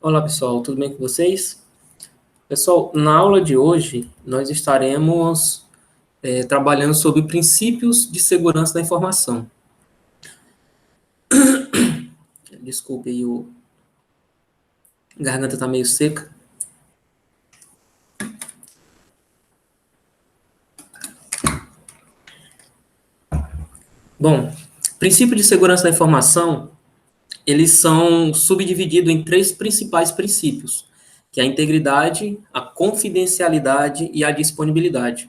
Olá, pessoal, tudo bem com vocês? Pessoal, na aula de hoje, nós estaremos trabalhando sobre princípios de segurança da informação. Desculpe aí, a garganta está meio seca. Bom, princípio de segurança da informação, eles são subdivididos em três principais princípios, que é a integridade, a confidencialidade e a disponibilidade.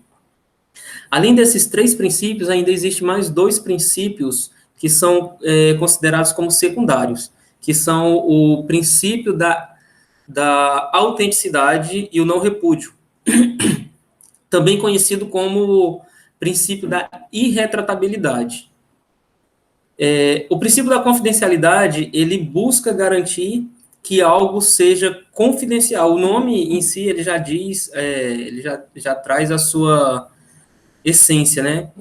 Além desses três princípios, ainda existe mais dois princípios que são considerados como secundários, que são o princípio da autenticidade e o não repúdio, também conhecido como princípio da irretratabilidade. O princípio da confidencialidade, ele busca garantir que algo seja confidencial. O nome em si, ele já diz, ele já traz a sua essência, né?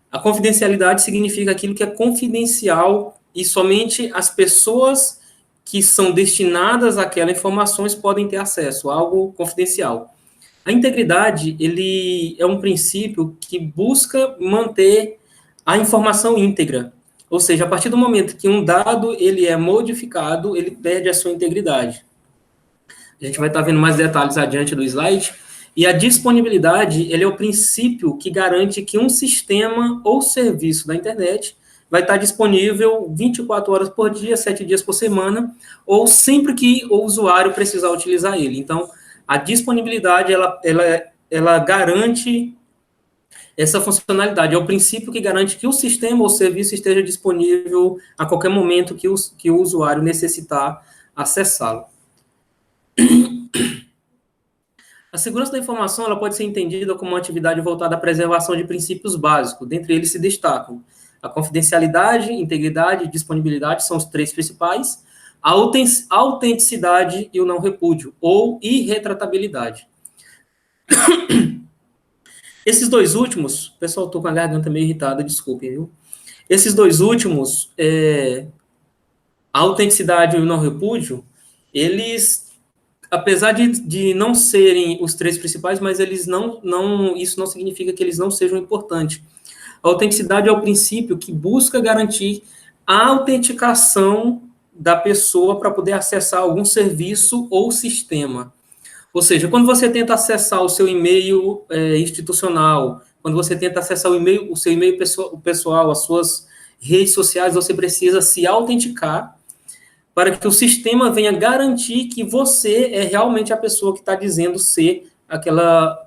A confidencialidade significa aquilo que é confidencial e somente as pessoas que são destinadas àquelas informações podem ter acesso, algo confidencial. A integridade, ele é um princípio que busca manter a informação íntegra, ou seja, a partir do momento que um dado ele é modificado, ele perde a sua integridade. A gente vai estar vendo mais detalhes adiante do slide. E a disponibilidade, ele é o princípio que garante que um sistema ou serviço da internet vai estar disponível 24 horas por dia, 7 dias por semana, ou sempre que o usuário precisar utilizar ele. Então, a disponibilidade, ela garante essa funcionalidade. É o princípio que garante que o sistema ou serviço esteja disponível a qualquer momento que o usuário necessitar acessá-lo. A segurança da informação ela pode ser entendida como uma atividade voltada à preservação de princípios básicos. Dentre eles se destacam a confidencialidade, integridade e disponibilidade, são os três principais, a autenticidade e o não repúdio, ou irretratabilidade. Esses dois últimos, pessoal, estou com a garganta meio irritada, desculpem, viu? Esses dois últimos, a autenticidade e o não repúdio, eles, apesar de não serem os três principais, mas eles isso não significa que eles não sejam importantes. A autenticidade é o princípio que busca garantir a autenticação da pessoa para poder acessar algum serviço ou sistema. Ou seja, quando você tenta acessar o seu e-mail institucional, quando você tenta acessar o seu e-mail pessoal, as suas redes sociais, você precisa se autenticar para que o sistema venha garantir que você é realmente a pessoa que está dizendo ser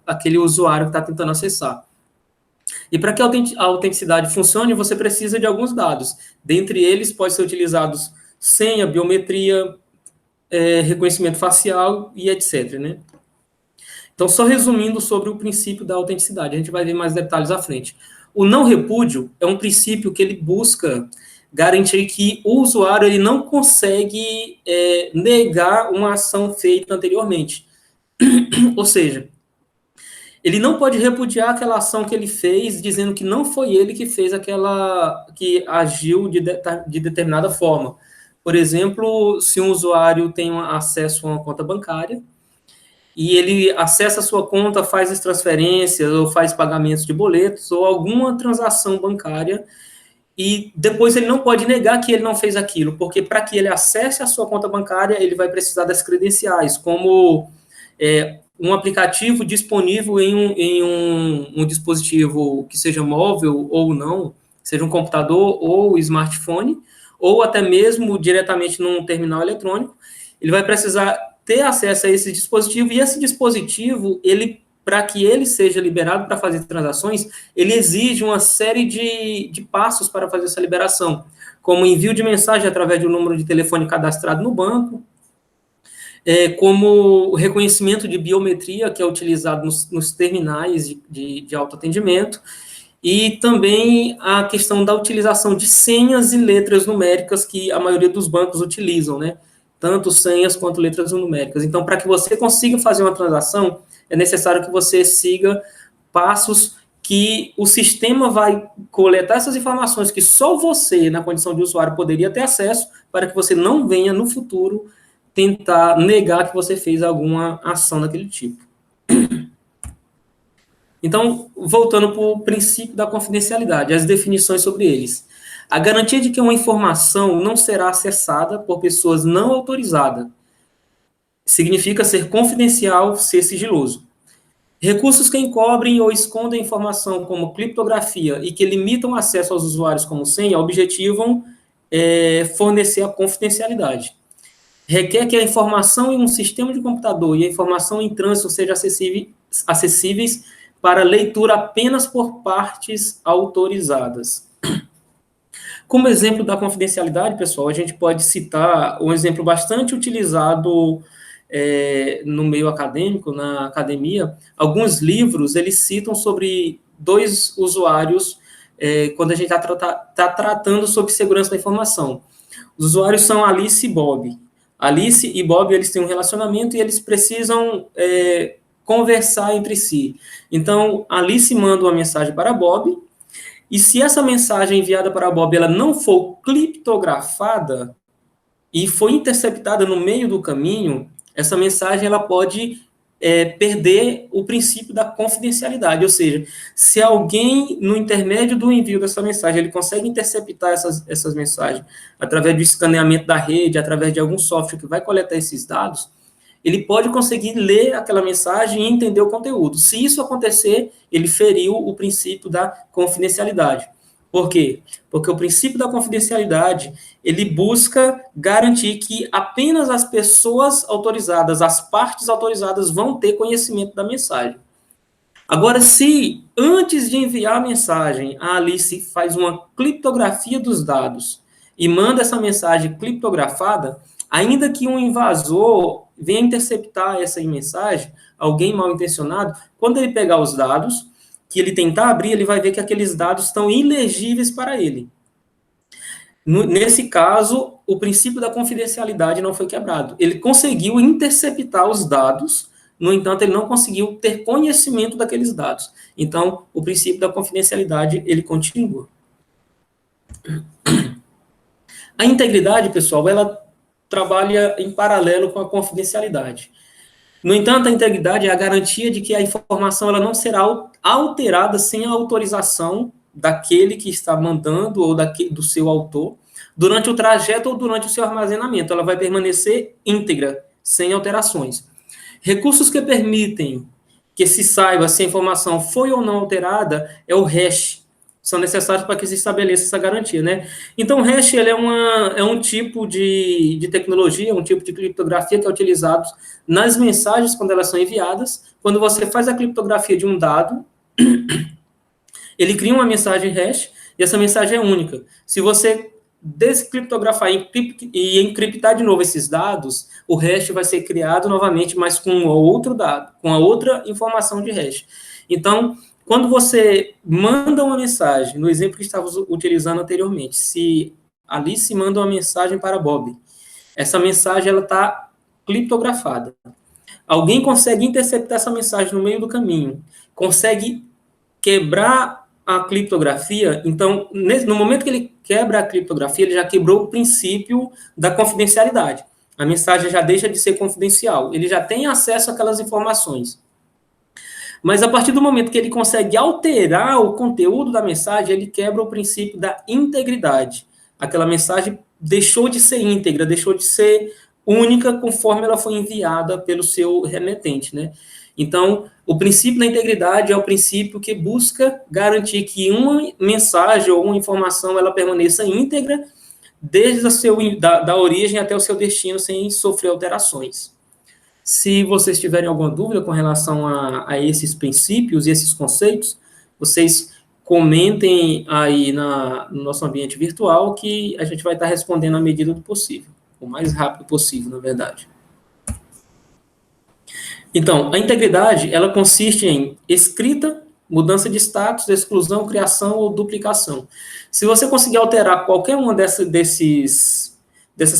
aquele usuário que está tentando acessar. E para que a autenticidade funcione, você precisa de alguns dados. Dentre eles, pode ser utilizados senha, biometria, reconhecimento facial e etc. Né? Então, só resumindo sobre o princípio da autenticidade, a gente vai ver mais detalhes à frente. O não repúdio é um princípio que ele busca garantir que o usuário ele não consegue negar uma ação feita anteriormente. Ou seja, ele não pode repudiar aquela ação que ele fez, dizendo que não foi ele que fez que agiu de determinada forma. Por exemplo, se um usuário tem acesso a uma conta bancária, e ele acessa a sua conta, faz as transferências, ou faz pagamentos de boletos, ou alguma transação bancária, e depois ele não pode negar que ele não fez aquilo, porque para que ele acesse a sua conta bancária, ele vai precisar das credenciais, como um aplicativo disponível em um dispositivo que seja móvel ou não, seja um computador ou smartphone, ou até mesmo diretamente num terminal eletrônico, ele vai precisar ter acesso a esse dispositivo, e esse dispositivo, para que ele seja liberado para fazer transações, ele exige uma série de passos para fazer essa liberação, como envio de mensagem através de um número de telefone cadastrado no banco, como o reconhecimento de biometria, que é utilizado nos terminais de autoatendimento, e também a questão da utilização de senhas e letras numéricas que a maioria dos bancos utilizam, né? Tanto senhas quanto letras numéricas. Então, para que você consiga fazer uma transação, é necessário que você siga passos que o sistema vai coletar essas informações que só você, na condição de usuário, poderia ter acesso, para que você não venha, no futuro, tentar negar que você fez alguma ação daquele tipo. Então, voltando para o princípio da confidencialidade, as definições sobre eles. A garantia de que uma informação não será acessada por pessoas não autorizadas significa ser confidencial, ser sigiloso. Recursos que encobrem ou escondem informação como criptografia e que limitam acesso aos usuários como senha objetivam fornecer a confidencialidade. Requer que a informação em um sistema de computador e a informação em trânsito sejam acessíveis para leitura apenas por partes autorizadas. Como exemplo da confidencialidade, pessoal, a gente pode citar um exemplo bastante utilizado no meio acadêmico, na academia. Alguns livros, eles citam sobre dois usuários quando a gente está tratando sobre segurança da informação. Os usuários são Alice e Bob. Alice e Bob, eles têm um relacionamento e eles precisam conversar entre si. Então, Alice manda uma mensagem para Bob, e se essa mensagem enviada para Bob ela não for criptografada e for interceptada no meio do caminho, essa mensagem ela pode perder o princípio da confidencialidade, ou seja, se alguém, no intermédio do envio dessa mensagem, ele consegue interceptar essas mensagens através do escaneamento da rede, através de algum software que vai coletar esses dados, ele pode conseguir ler aquela mensagem e entender o conteúdo. Se isso acontecer, ele feriu o princípio da confidencialidade. Por quê? Porque o princípio da confidencialidade, ele busca garantir que apenas as pessoas autorizadas, as partes autorizadas vão ter conhecimento da mensagem. Agora, se antes de enviar a mensagem, a Alice faz uma criptografia dos dados e manda essa mensagem criptografada, ainda que um invasor venha interceptar essa mensagem, alguém mal intencionado, quando ele pegar os dados, que ele tentar abrir, ele vai ver que aqueles dados estão ilegíveis para ele. Nesse caso, o princípio da confidencialidade não foi quebrado. Ele conseguiu interceptar os dados, no entanto, ele não conseguiu ter conhecimento daqueles dados. Então, o princípio da confidencialidade, ele continua. A integridade, pessoal, ela trabalha em paralelo com a confidencialidade. No entanto, a integridade é a garantia de que a informação ela não será alterada sem a autorização daquele que está mandando ou do seu autor durante o trajeto ou durante o seu armazenamento. Ela vai permanecer íntegra, sem alterações. Recursos que permitem que se saiba se a informação foi ou não alterada é o hash. São necessários para que se estabeleça essa garantia, né? Então, o hash ele é um tipo de tecnologia, um tipo de criptografia que é utilizado nas mensagens quando elas são enviadas. Quando você faz a criptografia de um dado, ele cria uma mensagem hash e essa mensagem é única. Se você descriptografar e encriptar de novo esses dados, o hash vai ser criado novamente, mas com outro dado, com a outra informação de hash. Então, quando você manda uma mensagem, no exemplo que estávamos utilizando anteriormente, se Alice manda uma mensagem para Bob, essa mensagem ela está criptografada. Alguém consegue interceptar essa mensagem no meio do caminho, consegue quebrar a criptografia, então, no momento que ele quebra a criptografia, ele já quebrou o princípio da confidencialidade. A mensagem já deixa de ser confidencial, ele já tem acesso àquelas informações. Mas a partir do momento que ele consegue alterar o conteúdo da mensagem, ele quebra o princípio da integridade. Aquela mensagem deixou de ser íntegra, deixou de ser única conforme ela foi enviada pelo seu remetente, né? Então, o princípio da integridade é o princípio que busca garantir que uma mensagem ou uma informação ela permaneça íntegra desde da origem até o seu destino sem sofrer alterações. Se vocês tiverem alguma dúvida com relação a esses princípios e esses conceitos, vocês comentem aí no nosso ambiente virtual que a gente vai estar respondendo à medida do possível, o mais rápido possível, na verdade. Então, a integridade, ela consiste em escrita, mudança de status, exclusão, criação ou duplicação. Se você conseguir alterar qualquer uma dessas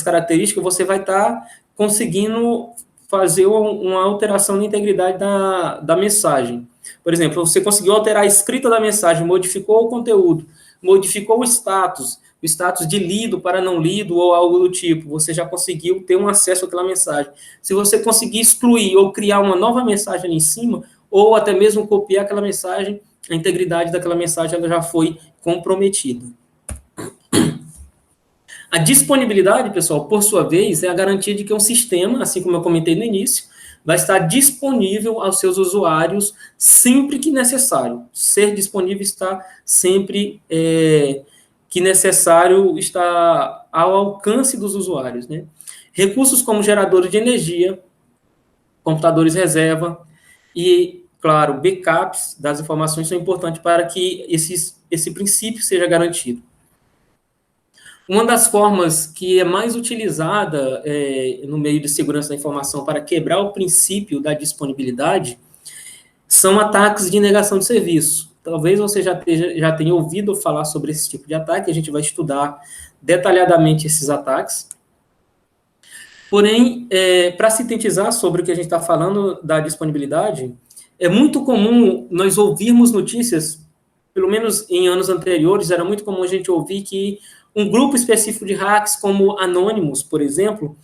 características, você vai estar conseguindo fazer uma alteração na integridade da mensagem. Por exemplo, você conseguiu alterar a escrita da mensagem, modificou o conteúdo, modificou o status, o status de lido para não lido ou algo do tipo. Você já conseguiu ter um acesso àquela mensagem. Se você conseguir excluir ou criar uma nova mensagem ali em cima, ou até mesmo copiar aquela mensagem, a integridade daquela mensagem ela já foi comprometida. A disponibilidade, pessoal, por sua vez, é a garantia de que um sistema, assim como eu comentei no início, vai estar disponível aos seus usuários sempre que necessário. Ser disponível está sempre que necessário, está ao alcance dos usuários, né? Recursos como geradores de energia, computadores reserva e, claro, backups das informações são importantes para que esse princípio seja garantido. Uma das formas que é mais utilizada no meio de segurança da informação para quebrar o princípio da disponibilidade são ataques de negação de serviço. Talvez você já tenha ouvido falar sobre esse tipo de ataque, a gente vai estudar detalhadamente esses ataques. Porém, para sintetizar sobre o que a gente está falando da disponibilidade, é muito comum nós ouvirmos notícias, pelo menos em anos anteriores, era muito comum a gente ouvir que um grupo específico de hacks, como Anonymous, por exemplo,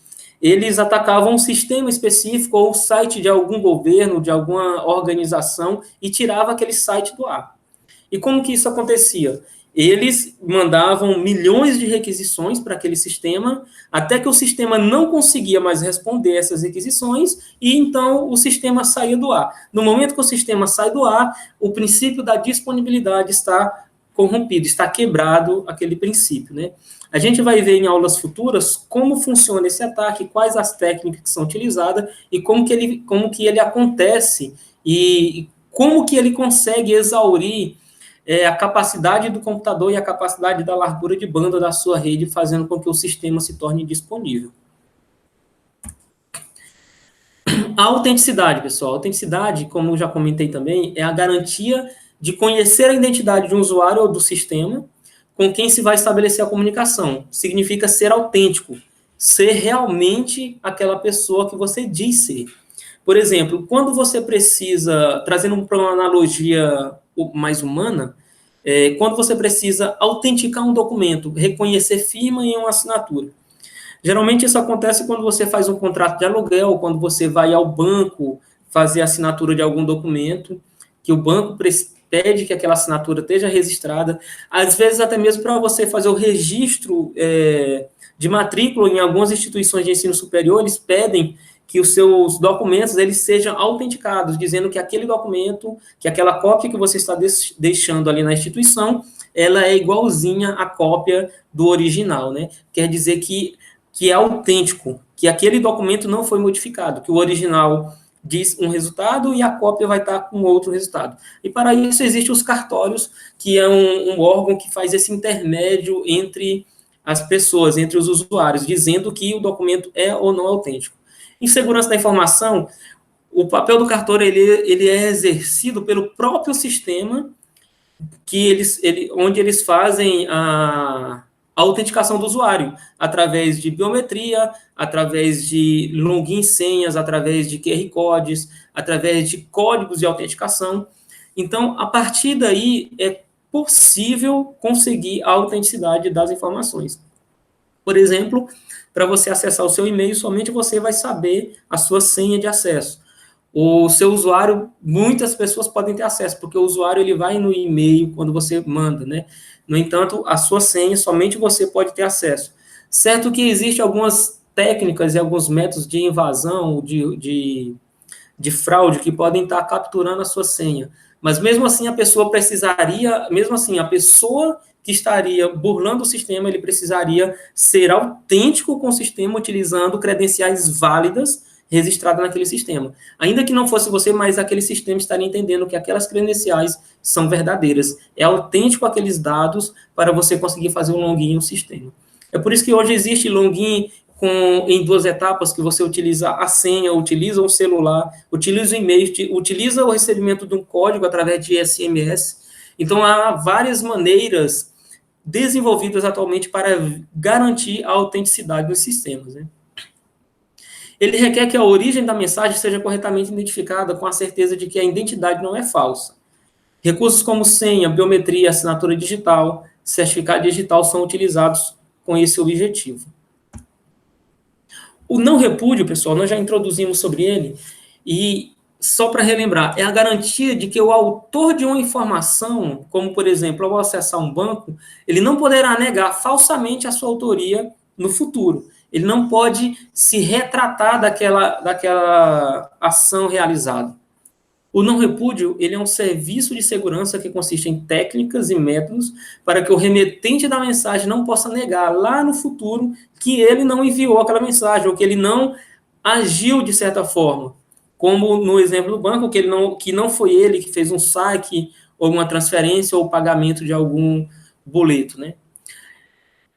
eles atacavam um sistema específico ou o site de algum governo, de alguma organização, e tirava aquele site do ar. E como que isso acontecia? Eles mandavam milhões de requisições para aquele sistema, até que o sistema não conseguia mais responder essas requisições, e então o sistema saía do ar. No momento que o sistema sai do ar, o princípio da disponibilidade está corrompido, está quebrado aquele princípio, né? A gente vai ver em aulas futuras como funciona esse ataque, quais as técnicas que são utilizadas e como que ele acontece e como que ele consegue exaurir a capacidade do computador e a capacidade da largura de banda da sua rede, fazendo com que o sistema se torne disponível. A autenticidade, pessoal. A autenticidade, como eu já comentei também, é a garantia de conhecer a identidade de um usuário ou do sistema com quem se vai estabelecer a comunicação. Significa ser autêntico, ser realmente aquela pessoa que você diz ser. Por exemplo, quando você precisa, trazendo para uma analogia mais humana, quando você precisa autenticar um documento, reconhecer firma em uma assinatura. Geralmente isso acontece quando você faz um contrato de aluguel, quando você vai ao banco fazer a assinatura de algum documento, que o banco pede que aquela assinatura esteja registrada, às vezes até mesmo para você fazer o registro de matrícula em algumas instituições de ensino superior, eles pedem que os seus documentos eles sejam autenticados, dizendo que aquele documento, que aquela cópia que você está deixando ali na instituição, ela é igualzinha à cópia do original, né? Quer dizer que é autêntico, que aquele documento não foi modificado, que o original diz um resultado e a cópia vai estar com outro resultado. E para isso existem os cartórios, que é um órgão que faz esse intermédio entre as pessoas, entre os usuários, dizendo que o documento é ou não autêntico. Em segurança da informação, o papel do cartório ele é exercido pelo próprio sistema onde eles fazem a autenticação do usuário, através de biometria, através de login senhas, através de QR codes, através de códigos de autenticação. Então, a partir daí, é possível conseguir a autenticidade das informações. Por exemplo, para você acessar o seu e-mail, somente você vai saber a sua senha de acesso. O seu usuário, muitas pessoas podem ter acesso, porque o usuário ele vai no e-mail quando você manda, né? No entanto, a sua senha, somente você pode ter acesso. Certo que existem algumas técnicas e alguns métodos de invasão, de fraude, que podem estar capturando a sua senha. Mas mesmo assim, a pessoa que estaria burlando o sistema, ele precisaria ser autêntico com o sistema, utilizando credenciais válidas registradas naquele sistema. Ainda que não fosse você, mas aquele sistema estaria entendendo que aquelas credenciais são verdadeiras. É autêntico aqueles dados para você conseguir fazer um login no sistema. É por isso que hoje existe login em 2 etapas, que você utiliza a senha, utiliza o celular, utiliza o e-mail, utiliza o recebimento de um código através de SMS. Então, há várias maneiras desenvolvidas atualmente para garantir a autenticidade dos sistemas, né? Ele requer que a origem da mensagem seja corretamente identificada com a certeza de que a identidade não é falsa. Recursos como senha, biometria, assinatura digital, certificado digital são utilizados com esse objetivo. O não repúdio, pessoal, nós já introduzimos sobre ele, e só para relembrar, é a garantia de que o autor de uma informação, como, por exemplo, ao acessar um banco, ele não poderá negar falsamente a sua autoria no futuro. Ele não pode se retratar daquela ação realizada. O não repúdio, ele é um serviço de segurança que consiste em técnicas e métodos para que o remetente da mensagem não possa negar lá no futuro que ele não enviou aquela mensagem ou que ele não agiu de certa forma. Como no exemplo do banco, que não foi ele que fez um saque ou uma transferência ou pagamento de algum boleto, né?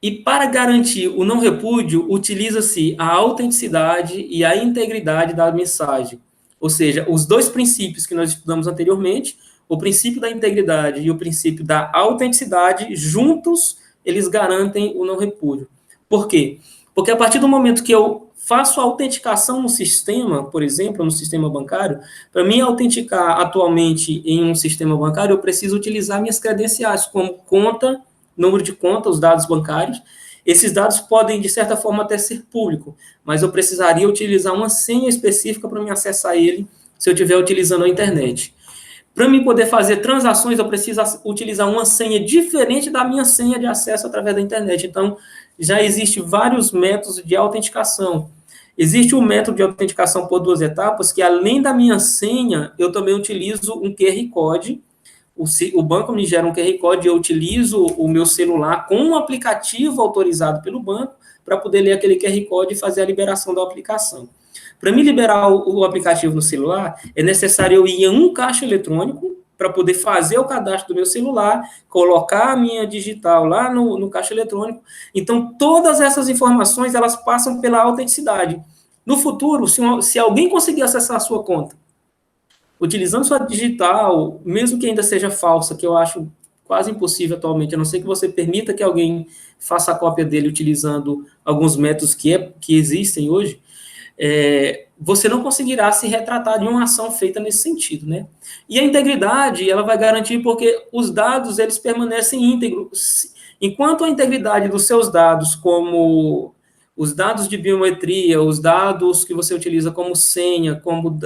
E para garantir o não repúdio, utiliza-se a autenticidade e a integridade da mensagem. Ou seja, os dois princípios que nós estudamos anteriormente, o princípio da integridade e o princípio da autenticidade, juntos, eles garantem o não repúdio. Por quê? Porque a partir do momento que eu faço a autenticação no sistema, por exemplo, no sistema bancário, para mim autenticar atualmente em um sistema bancário, eu preciso utilizar minhas credenciais, como conta, número de conta, os dados bancários. Esses dados podem, de certa forma, até ser público, mas eu precisaria utilizar uma senha específica para me acessar ele se eu estiver utilizando a internet. Para mim poder fazer transações, eu preciso utilizar uma senha diferente da minha senha de acesso através da internet. Então, já existem vários métodos de autenticação. Existe um método de autenticação por 2 etapas, que além da minha senha, eu também utilizo um QR Code. O banco me gera um QR Code, eu utilizo o meu celular com um aplicativo autorizado pelo banco para poder ler aquele QR Code e fazer a liberação da aplicação. Para me liberar o aplicativo no celular, é necessário eu ir em um caixa eletrônico para poder fazer o cadastro do meu celular, colocar a minha digital lá no caixa eletrônico. Então, todas essas informações, elas passam pela autenticidade. No futuro, se alguém conseguir acessar a sua conta, utilizando sua digital, mesmo que ainda seja falsa, que eu acho quase impossível atualmente, a não ser que você permita que alguém faça a cópia dele utilizando alguns métodos que existem hoje, você não conseguirá se retratar de uma ação feita nesse sentido, né? E a integridade, ela vai garantir porque os dados, eles permanecem íntegros. Enquanto a integridade dos seus dados, como os dados de biometria, os dados que você utiliza como senha, como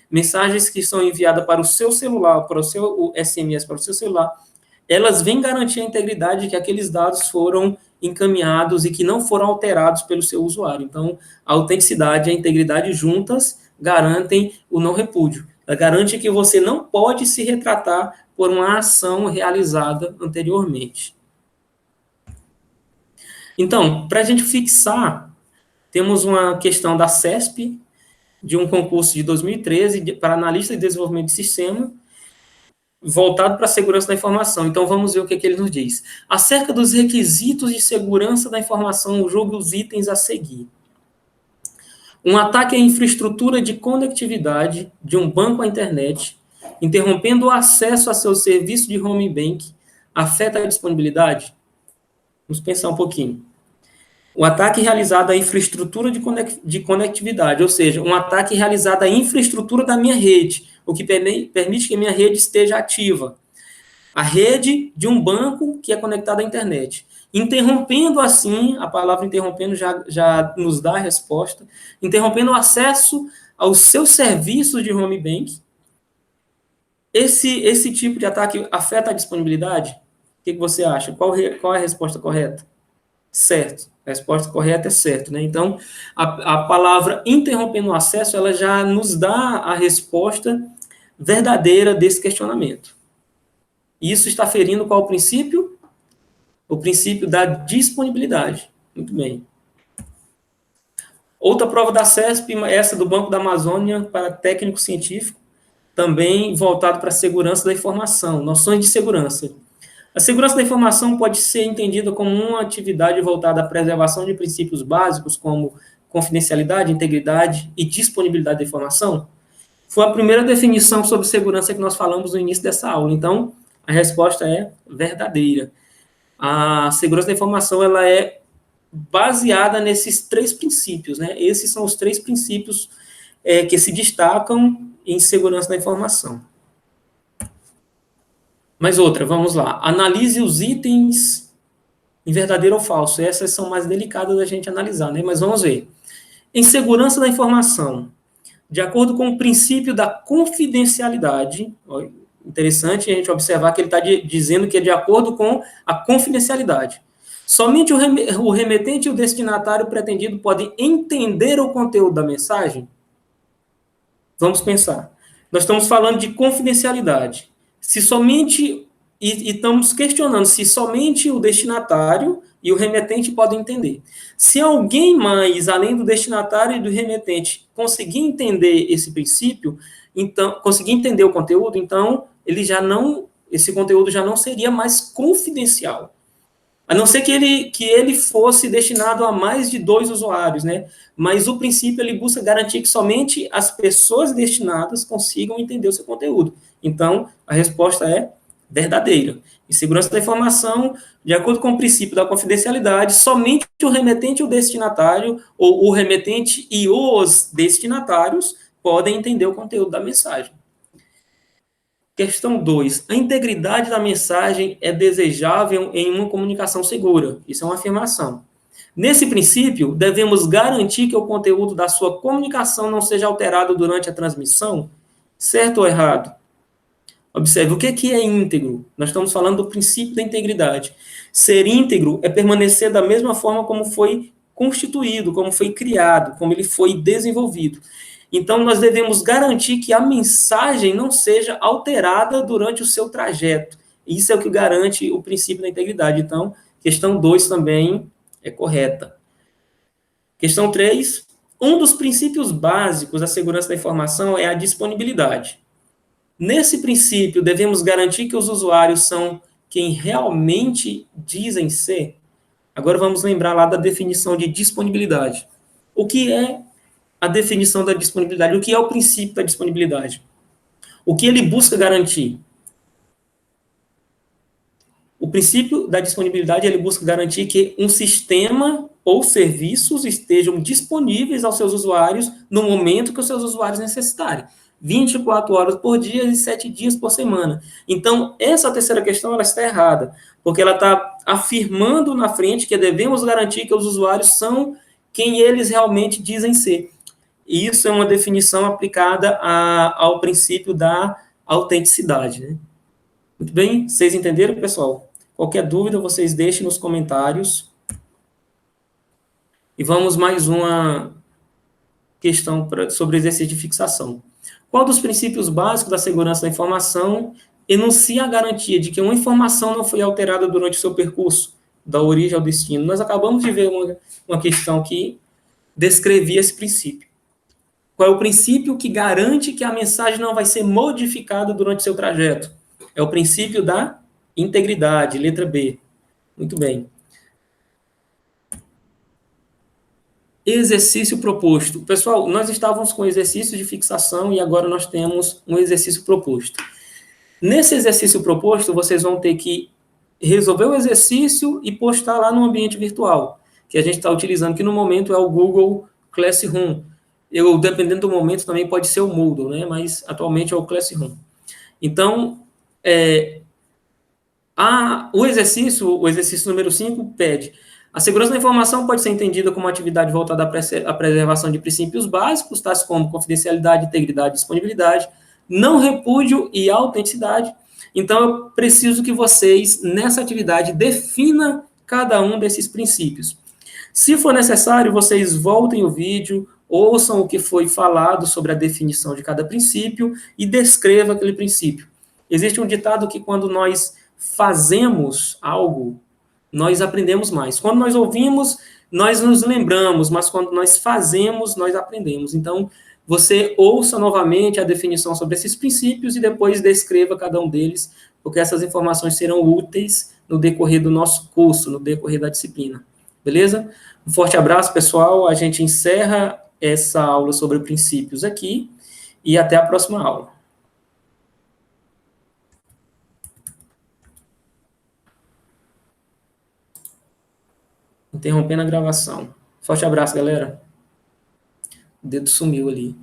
mensagens que são enviadas para o seu celular, para o seu SMS, para o seu celular, elas vêm garantir a integridade de que aqueles dados foram encaminhados e que não foram alterados pelo seu usuário. Então, a autenticidade e a integridade juntas garantem o não repúdio. Ela garante que você não pode se retratar por uma ação realizada anteriormente. Então, para a gente fixar, temos uma questão da CESP, de um concurso de 2013 para analista de desenvolvimento de sistema, voltado para a segurança da informação. Então, vamos ver o que ele nos diz. Acerca dos requisitos de segurança da informação, julgue os itens a seguir. Um ataque à infraestrutura de conectividade de um banco à internet, interrompendo o acesso a seu serviço de home bank, afeta a disponibilidade? Vamos pensar um pouquinho. O ataque realizado à infraestrutura de conectividade, ou seja, um ataque realizado à infraestrutura da minha rede, o que permite que a minha rede esteja ativa. A rede de um banco que é conectada à internet. Interrompendo assim, a palavra interrompendo já nos dá a resposta, interrompendo o acesso aos seus serviços de home bank. Esse tipo de ataque afeta a disponibilidade? O que você acha? Qual é a resposta correta? Certo. A resposta correta é certo, né? Então, a palavra interrompendo o acesso, ela já nos dá a resposta verdadeira desse questionamento. Isso está ferindo qual princípio? O princípio da disponibilidade. Muito bem. Outra prova da CESP, essa do Banco da Amazônia para técnico científico, também voltado para a segurança da informação, noções de segurança. A segurança da informação pode ser entendida como uma atividade voltada à preservação de princípios básicos como confidencialidade, integridade e disponibilidade da informação? Foi a primeira definição sobre segurança que nós falamos no início dessa aula. Então, a resposta é verdadeira. A segurança da informação ela é baseada nesses 3 princípios, né? Esses são os 3 princípios que se destacam em segurança da informação. Mais outra, vamos lá. Analise os itens em verdadeiro ou falso. Essas são mais delicadas da gente analisar, né? Mas vamos ver. Em segurança da informação, de acordo com o princípio da confidencialidade, ó, interessante a gente observar que ele está dizendo que é de acordo com a confidencialidade. Somente o remetente e o destinatário pretendido podem entender o conteúdo da mensagem? Vamos pensar. Nós estamos falando de confidencialidade. Se somente. E estamos questionando se somente o destinatário e o remetente podem entender. Se alguém mais, além do destinatário e do remetente, conseguir entender esse princípio, então, conseguir entender o conteúdo, então ele já não, esse conteúdo já não seria mais confidencial. A não ser que ele fosse destinado a mais de 2 usuários, né? Mas o princípio ele busca garantir que somente as pessoas destinadas consigam entender o seu conteúdo. Então, a resposta é verdadeira. Em segurança da informação, de acordo com o princípio da confidencialidade, somente o remetente e o destinatário, ou o remetente e os destinatários, podem entender o conteúdo da mensagem. Questão 2. A integridade da mensagem é desejável em uma comunicação segura. Isso é uma afirmação. Nesse princípio, devemos garantir que o conteúdo da sua comunicação não seja alterado durante a transmissão? Certo ou errado? Observe, o que é íntegro? Nós estamos falando do princípio da integridade. Ser íntegro é permanecer da mesma forma como foi constituído, como foi criado, como ele foi desenvolvido. Então, nós devemos garantir que a mensagem não seja alterada durante o seu trajeto. Isso é o que garante o princípio da integridade. Então, questão 2 também é correta. Questão 3. Um dos princípios básicos da segurança da informação é a disponibilidade. Nesse princípio, devemos garantir que os usuários são quem realmente dizem ser. Agora vamos lembrar lá da definição de disponibilidade. O que é a definição da disponibilidade? O que é o princípio da disponibilidade? O que ele busca garantir? O princípio da disponibilidade ele busca garantir que um sistema ou serviços estejam disponíveis aos seus usuários no momento que os seus usuários necessitarem. 24 horas por dia e 7 dias por semana. Então, essa terceira questão ela está errada, porque ela está afirmando na frente que devemos garantir que os usuários são quem eles realmente dizem ser. E isso é uma definição aplicada ao princípio da autenticidade. Né? Muito bem? Vocês entenderam, pessoal? Qualquer dúvida, vocês deixem nos comentários. E vamos mais uma questão sobre exercício de fixação. Qual dos princípios básicos da segurança da informação enuncia a garantia de que uma informação não foi alterada durante o seu percurso, da origem ao destino? Nós acabamos de ver uma questão que descrevia esse princípio. Qual é o princípio que garante que a mensagem não vai ser modificada durante seu trajeto? É o princípio da integridade, letra B. Muito bem. Exercício proposto. Pessoal, nós estávamos com exercício de fixação e agora nós temos um exercício proposto. Nesse exercício proposto, vocês vão ter que resolver o exercício e postar lá no ambiente virtual, que a gente está utilizando, que no momento é o Google Classroom. Dependendo do momento, também pode ser o Moodle, né? Mas atualmente é o Classroom. Então, o exercício número 5 pede: a segurança da informação pode ser entendida como uma atividade voltada à preservação de princípios básicos, tais como confidencialidade, integridade, disponibilidade, não repúdio e autenticidade. Então, eu preciso que vocês, nessa atividade, definam cada um desses princípios. Se for necessário, vocês voltem o vídeo, ouçam o que foi falado sobre a definição de cada princípio e descreva aquele princípio. Existe um ditado que quando nós fazemos algo, nós aprendemos mais. Quando nós ouvimos, nós nos lembramos, mas quando nós fazemos, nós aprendemos. Então, você ouça novamente a definição sobre esses princípios e depois descreva cada um deles, porque essas informações serão úteis no decorrer do nosso curso, no decorrer da disciplina. Beleza? Um forte abraço, pessoal. A gente encerra essa aula sobre princípios aqui e até a próxima aula. Interrompendo a gravação. Forte abraço, galera. O dedo sumiu ali.